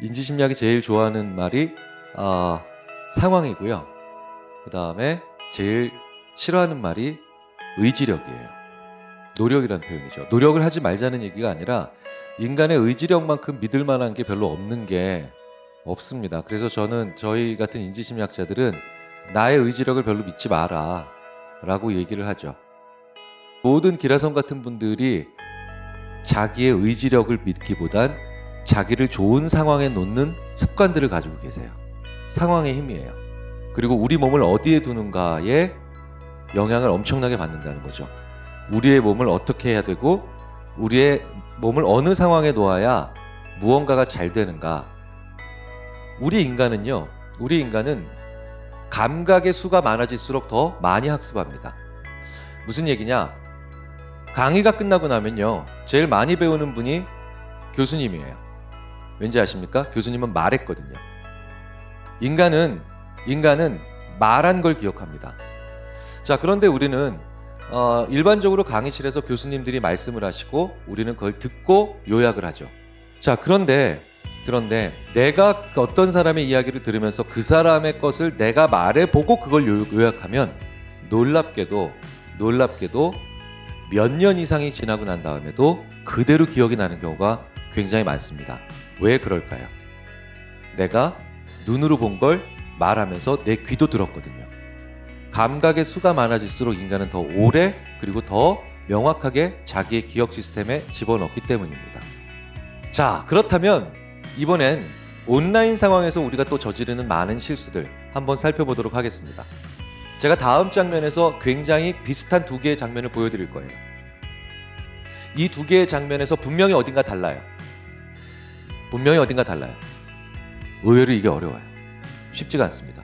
인지심리학이 제일 좋아하는 말이 상황이고요. 그 다음에 제일 싫어하는 말이 의지력이에요. 노력이라는 표현이죠. 노력을 하지 말자는 얘기가 아니라 인간의 의지력만큼 믿을 만한 게 별로 없는 게 없습니다. 그래서 저는 저희 같은 인지심리학자들은 나의 의지력을 별로 믿지 마라 라고 얘기를 하죠. 모든 기라성 같은 분들이 자기의 의지력을 믿기보단 자기를 좋은 상황에 놓는 습관들을 가지고 계세요. 상황의 힘이에요. 그리고 우리 몸을 어디에 두는가에 영향을 엄청나게 받는다는 거죠. 우리의 몸을 어떻게 해야 되고 우리의 몸을 어느 상황에 놓아야 무언가가 잘 되는가. 우리 인간은 감각의 수가 많아질수록 더 많이 학습합니다. 무슨 얘기냐? 강의가 끝나고 나면요, 제일 많이 배우는 분이 교수님이에요. 왠지 아십니까? 교수님은 말했거든요. 인간은 말한 걸 기억합니다. 자, 그런데 우리는 일반적으로 강의실에서 교수님들이 말씀을 하시고 우리는 그걸 듣고 요약을 하죠. 자, 그런데 내가 어떤 사람의 이야기를 들으면서 그 사람의 것을 내가 말해보고 그걸 요약하면 놀랍게도 몇 년 이상이 지나고 난 다음에도 그대로 기억이 나는 경우가 굉장히 많습니다. 왜 그럴까요? 내가 눈으로 본 걸 말하면서 내 귀도 들었거든요. 감각의 수가 많아질수록 인간은 더 오래 그리고 더 명확하게 자기의 기억 시스템에 집어넣기 때문입니다. 자, 그렇다면 이번엔 온라인 상황에서 우리가 또 저지르는 많은 실수들 한번 살펴보도록 하겠습니다. 제가 다음 장면에서 굉장히 비슷한 두 개의 장면을 보여드릴 거예요. 이 두 개의 장면에서 분명히 어딘가 달라요. 의외로 이게 어려워요. 쉽지가 않습니다.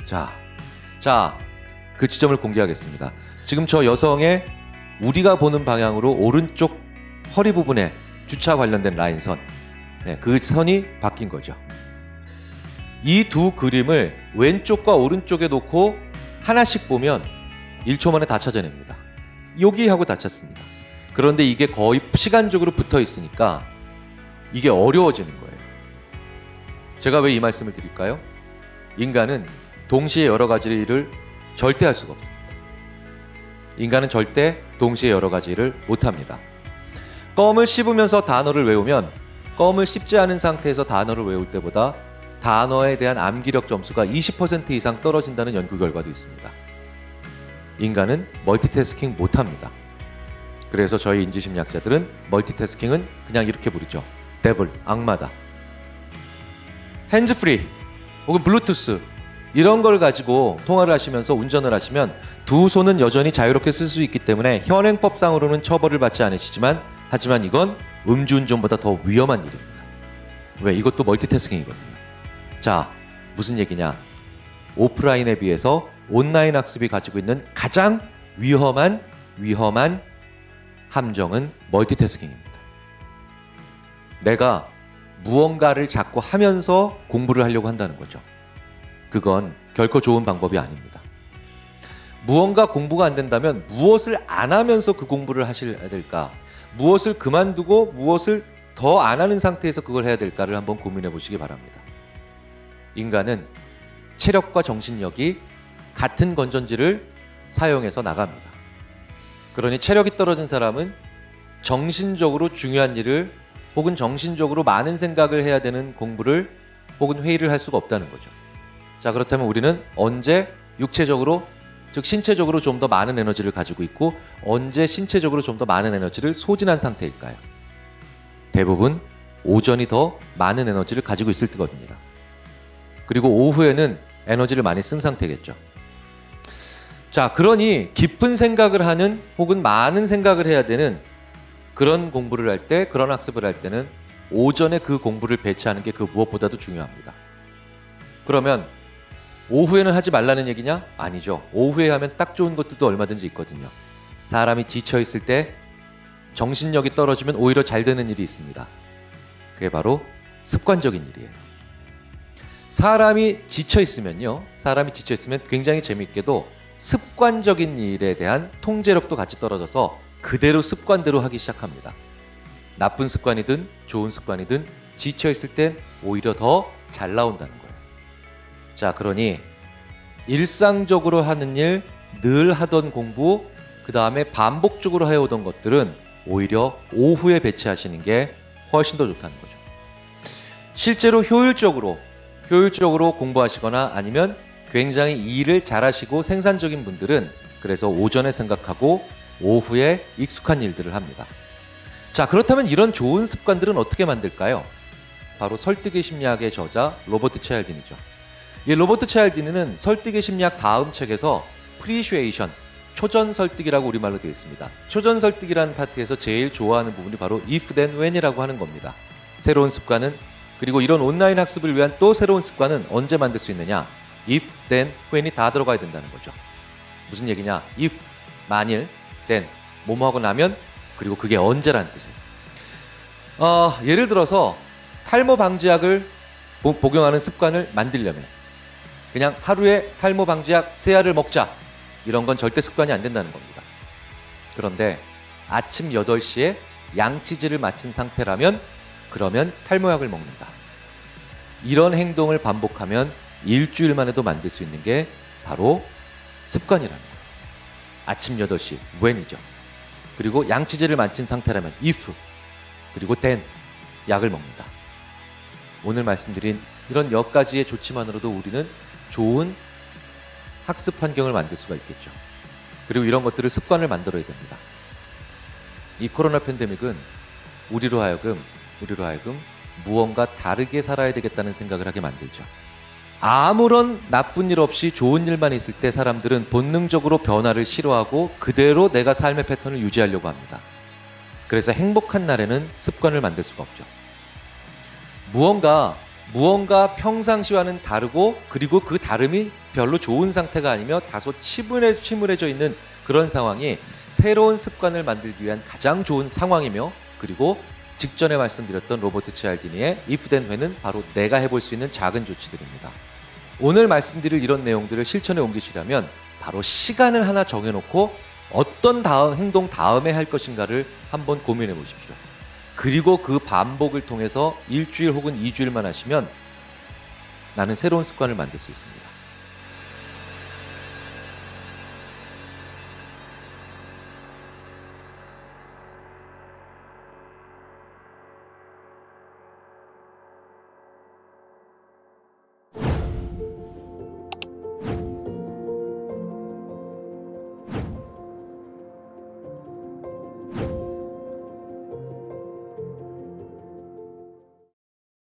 자, 그 지점을 공개하겠습니다. 지금 저 여성의 우리가 보는 방향으로 오른쪽 허리 부분에 주차 관련된 라인선, 그 선이 바뀐 거죠. 이 두 그림을 왼쪽과 오른쪽에 놓고 하나씩 보면 1초 만에 다 찾아냅니다. 여기 하고 다 찾습니다. 그런데 이게 거의 시간적으로 붙어 있으니까 이게 어려워지는 거예요. 제가 왜 이 말씀을 드릴까요? 인간은 동시에 여러 가지 일을 절대 할 수가 없습니다. 인간은 절대 동시에 여러 가지 일을 못합니다. 껌을 씹으면서 단어를 외우면 껌을 씹지 않은 상태에서 단어를 외울 때보다 단어에 대한 암기력 점수가 20% 이상 떨어진다는 연구 결과도 있습니다. 인간은 멀티태스킹 못합니다. 그래서 저희 인지심리학자들은 멀티태스킹은 그냥 이렇게 부르죠. 데블, 악마다. 핸즈프리 혹은 블루투스 이런 걸 가지고 통화를 하시면서 운전을 하시면 두 손은 여전히 자유롭게 쓸 수 있기 때문에 현행법상으로는 처벌을 받지 않으시지만 하지만 이건 음주운전보다 더 위험한 일입니다. 왜? 이것도 멀티태스킹이거든요. 자, 무슨 얘기냐? 오프라인에 비해서 온라인 학습이 가지고 있는 가장 위험한 함정은 멀티태스킹입니다. 내가 무언가를 자꾸 하면서 공부를 하려고 한다는 거죠. 그건 결코 좋은 방법이 아닙니다. 무언가 공부가 안 된다면 무엇을 안 하면서 그 공부를 하셔야 될까? 무엇을 그만두고 무엇을 더 안 하는 상태에서 그걸 해야 될까를 한번 고민해 보시기 바랍니다. 인간은 체력과 정신력이 같은 건전지를 사용해서 나갑니다. 그러니 체력이 떨어진 사람은 정신적으로 중요한 일을 혹은 정신적으로 많은 생각을 해야 되는 공부를 혹은 회의를 할 수가 없다는 거죠. 자, 그렇다면 우리는 언제 육체적으로 즉 신체적으로 좀 더 많은 에너지를 가지고 있고 언제 신체적으로 좀 더 많은 에너지를 소진한 상태일까요? 대부분 오전이 더 많은 에너지를 가지고 있을 때거든요. 그리고 오후에는 에너지를 많이 쓴 상태겠죠. 자, 그러니 깊은 생각을 하는 혹은 많은 생각을 해야 되는 그런 공부를 할 때, 그런 학습을 할 때는 오전에 그 공부를 배치하는 게 그 무엇보다도 중요합니다. 그러면 오후에는 하지 말라는 얘기냐? 아니죠. 오후에 하면 딱 좋은 것들도 얼마든지 있거든요. 사람이 지쳐있을 때 정신력이 떨어지면 오히려 잘 되는 일이 있습니다. 그게 바로 습관적인 일이에요. 사람이 지쳐있으면 굉장히 재미있게도 습관적인 일에 대한 통제력도 같이 떨어져서 그대로 습관대로 하기 시작합니다. 나쁜 습관이든 좋은 습관이든 지쳐있을 땐 오히려 더 잘 나온다는 거예요. 자, 그러니 일상적으로 하는 일, 늘 하던 공부, 그 다음에 반복적으로 해오던 것들은 오히려 오후에 배치하시는 게 훨씬 더 좋다는 거죠. 실제로 효율적으로 공부하시거나 아니면 굉장히 일을 잘하시고 생산적인 분들은 그래서 오전에 생각하고 오후에 익숙한 일들을 합니다. 자, 그렇다면 이런 좋은 습관들은 어떻게 만들까요? 바로 설득의 심리학의 저자 로버트 차일딘이죠. 이 로버트 차일딘은 설득의 심리학 다음 책에서 프리슈에이션, 초전 설득이라고 우리말로 되어 있습니다. 초전 설득이라는 파트에서 제일 좋아하는 부분이 바로 if then when이라고 하는 겁니다. 새로운 습관은, 그리고 이런 온라인 학습을 위한 또 새로운 습관은 언제 만들 수 있느냐? if then when이 다 들어가야 된다는 거죠. 무슨 얘기냐? if, 만일, then, 뭐뭐 하고 나면, 그리고 그게 언제라는 뜻이에요. 예를 들어서 탈모 방지약을 복용하는 습관을 만들려면 그냥 하루에 탈모 방지약 3알을 먹자, 이런 건 절대 습관이 안 된다는 겁니다. 그런데 아침 8시에 양치질을 마친 상태라면 그러면 탈모약을 먹는다. 이런 행동을 반복하면 일주일만 해도 만들 수 있는 게 바로 습관이라는 거예요. 아침 8시, when이죠. 그리고 양치질을 마친 상태라면 if, 그리고 then, 약을 먹는다. 오늘 말씀드린 이런 몇 가지의 조치만으로도 우리는 좋은 학습 환경을 만들 수가 있겠죠. 그리고 이런 것들을 습관을 만들어야 됩니다. 이 코로나 팬데믹은 우리로 하여금 무언가 다르게 살아야 되겠다는 생각을 하게 만들죠. 아무런 나쁜 일 없이 좋은 일만 있을 때 사람들은 본능적으로 변화를 싫어하고 그대로 내가 삶의 패턴을 유지하려고 합니다. 그래서 행복한 날에는 습관을 만들 수가 없죠. 무언가 평상시와는 다르고, 그리고 그 다름이 별로 좋은 상태가 아니며 다소 침울해져 있는 그런 상황이 새로운 습관을 만들기 위한 가장 좋은 상황이며, 그리고 직전에 말씀드렸던 로버트 치알디니의 if then when은 바로 내가 해볼 수 있는 작은 조치들입니다. 오늘 말씀드릴 이런 내용들을 실천에 옮기시려면 바로 시간을 하나 정해놓고 어떤 행동 다음에 할 것인가를 한번 고민해 보십시오. 그리고 그 반복을 통해서 일주일 혹은 2주일만 하시면 나는 새로운 습관을 만들 수 있습니다.